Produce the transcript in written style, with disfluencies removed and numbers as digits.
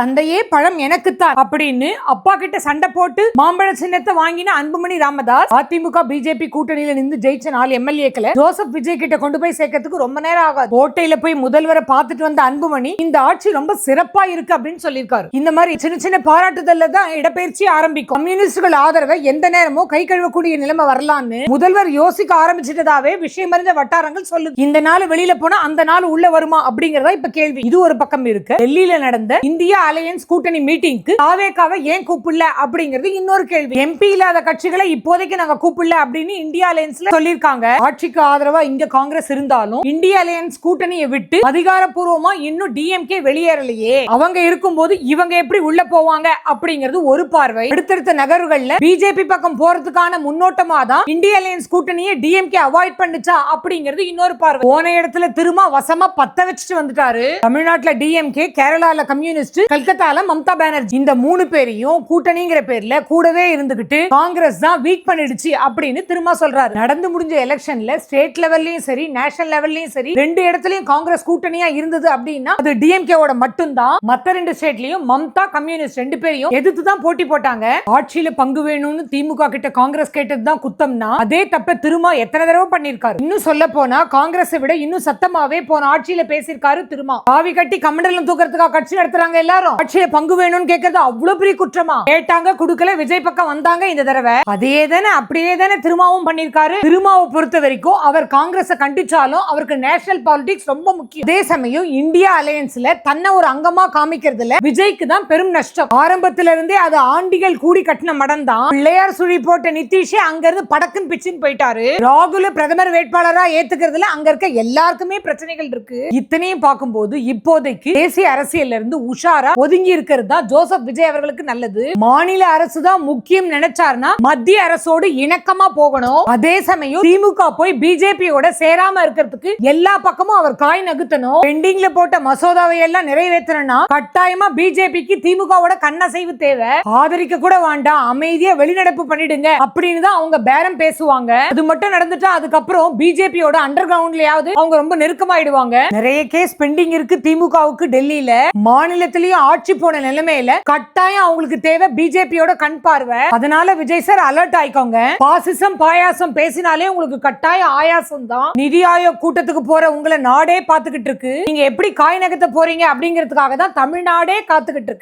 தந்தையே பழம் எனக்குத்தான் அப்படின்னு அப்பா கிட்ட சண்டை போட்டு மாம்பழ சின்னத்தை வாங்கின அன்புமணி ராமதாஸ் அதிமுக பிஜேபி கூட்டணியில நின்று ஜெயிச்ச 4 எம்எல்ஏக்களை ஜோசப் விஜய் கிட்ட கொண்டு போய் சேர்க்கறதுக்கு ரொம்ப நேரம் ஆகாது. கோட்டையில போய் முதல்வரை பார்த்துட்டு வந்த அன்புமணி இந்த ஆட்சி ரொம்ப சிறப்பா இருக்கு அப்படின்னு சொல்லியிருக்காரு. இந்த மாதிரி சின்ன சின்ன பாராட்டுதல்ல தான் இடப்பெயர்ச்சி ஆரம்பிக்கும். கம்யூனிஸ்டுகள் ஆதரவை எந்த நேரமும் கை கழுவக்கூடிய நிலைமை வரலான்னு முதல்வர் யோசிக்க ஆரம்பிச்சிட்டதாவே விஷயம் அறிஞ்ச வட்டாரங்கள் சொல்லுது. இந்த நாள் வெளியில போனா அந்த நாள் உள்ள வருமா அப்படிங்கறதா இப்ப கேள்வி. இது ஒரு பக்கம் இருக்கு. டெல்லியில நடந்த இந்தியா அலையன்ஸ் கூட்டணி மீட்டிங்க்கு தாவேகாவை ஏன் கூப்பிடல அப்படிங்கிறது இன்னொரு கேள்வி. எம்பி இல்லாத கட்சிகளை இப்போதைக்கு நாங்க கூப்பிடல அப்படின்னு இந்தியா அலையன்ஸ்ல சொல்லிருக்காங்க. ஆட்சிக்கு ஆதரவா இங்க காங்கிரஸ் இருந்தாலும் இந்தியா அலையன்ஸ் கூட்டணியை விட்டு அதிகாரப்பூர்வமா இன்னும் டிஎம்கே வெளியேறலையே. அவங்க இருக்கும்போது இவங்க எப்படி உள்ள போவாங்க அப்படிங்கிறது ஒரு பார்வை. அடுத்தடுத்த நகர்வுகள்ல பிஜேபி பக்கம் போறதுக்கான முன்னோட்டமா தான் இந்தியா அலையன்ஸ் கூட்டணியை டிஎம்கே அவாய்ட் பண்ணுச்சா அப்படிங்கிறது இன்னொரு பார்வை. போன இடத்துல திரும்ப வசமா பத்த வச்சுட்டு வந்துட்டாரு. தமிழ்நாட்டுல டிஎம்கே, கேரளால கம்யூனிஸ்ட், கல்கத்தால மம்தா பானர்ஜி. இந்த 3 பேரையும் கூட்டணிங்கிற பேர்ல கூடவே இருந்துகிட்டு காங்கிரஸ் தான் வீக் பண்ணிடுச்சு அப்படின்னு திரும்ப சொல்றாரு. நடந்து முடிஞ்ச எலெக்ஷன்ல ஸ்டேட் லெவல்லயும் சரி நேஷனல் லெவல்லயும் சரி 2 இடத்துலயும் காங்கிரஸ் கூட்டணியா இருந்தது அப்படின்னா அது டிஎம்கேவோட மட்டும்தான். மத்த 2 ஸ்டேட்லயும் மம்தா, கம்யூனிஸ்ட் 2 பேரையும் எதிர்த்து தான் போட்டி போட்டாங்க. ஆட்சியில பங்கு வேணும்னு திமுக கிட்ட காங்கிரஸ் கேட்டது தான் குத்தம்னா அதே தப்ப திரும்ப எத்தனை தடவை பண்ணிருக்காரு. இன்னும் சொல்ல போனா காங்கிரஸை விட இன்னும் சத்தமாவே போன ஆட்சியில பேசியிருக்காரு. திரும்ப காவி கட்டி கமண்டலம் தூக்கறதுக்காக கட்சி நடத்துறாங்க. எல்லாரும் ஆட்சியில பங்கு வேணும்னு கேட்கறது அவ்வளவு பெரிய குற்றமா? கேட்டாங்க, குடுக்கல, விஜய் பக்கம் வந்தாங்க. இந்த தடவை அதே தானே அப்படியே தானே திருமாவும் பண்ணிருக்காரு. திருமாவை பொறுத்த வரைக்கும் அவர் காங்கிரஸை கண்டிச்சாலும் அவருக்கு நேஷனல் பாலிடிக்ஸ் ரொம்ப முக்கியம். அதே சமயம் இந்தியா அலையன்ஸ்ல தன்னை ஒரு அங்கமா காமிக்கிறதுல விஜய்க்கு தான் பெரும் நஷ்டம். ஆரம்பத்தில இருந்தே அது ஆண்டிகள் கூடி கட்டின மடம் தான். பிள்ளையார் சுழி போட்ட நிதிஷே அங்க இருந்து படக்குன்னு பிச்சுன்னு போயிட்டாரு. ராகுல பிரதமர் வேட்பாளரா ஏத்துக்கிறதுல அங்க இருக்க எல்லாருக்குமே பிரச்சனைகள் இருக்கு. இத்தனையும் பார்க்கும்போது இப்போதைக்கு தேசிய அரசியல்ல இருந்து உஷாரா ஒதுங்கி இருக்கிறது தான் ஜோசப் விஜய் அவர்களுக்கு நல்லது. மாநில அரசு தான் முக்கியம் நினைச்சார்னா மத்திய அரசோடு இணக்கமா போகணும். அதே சமயம் திமுக போய் பிஜேபியோட சேராம இருக்கிறதுக்கு எல்லா பக்கமும் அவர் காய் நகுத்தணும். பெண்டிங்ல போட்ட மசோதாவை எல்லாம் நிறைவேற்றணும்னா கட்டாயமா பிஜேபிக்கு திமுகவோட கண்ணசைவு தேவை. ஆதரிக்க கூட வேண்டாம், அமைதியா வெளிநடப்பு பண்ணிடுங்க அப்படின்னு தான் அவங்க பேரம் பேசுவாங்க. அது மட்டும் நடந்துட்டா அதுக்கப்புறம் பிஜேபியோட அண்டர் கிரவுண்ட்லயாவது அவங்க ரொம்ப நெருக்கமாயிடுவாங்க. நிறைய கேஸ் பெண்டிங் இருக்கு திமுகவுக்கு டெல்லியில. மாநிலத்திலயும் ஆட்சி போன நிலைமையில கட்டாயம் அவங்களுக்கு தேவை பிஜேபியோட கண் பார்வை. அதனால விஜய் சார் அலர்ட் ஆயிக்கோங்க. பாசிசம் பாயாசம் பேசினாலே உங்களுக்கு கட்டாயம் ஆயாசம் தான். நிதி ஆயோக் கூட்டத்துக்கு போற உங்களை நாடே பாத்துக்கிட்டு இருக்கு. நீங்க எப்படி காய் நகர்த்த போறீங்க அப்படிங்கிறதுக்காக தான் தமிழ்நாடே காத்துக்கிட்டு இருக்கு.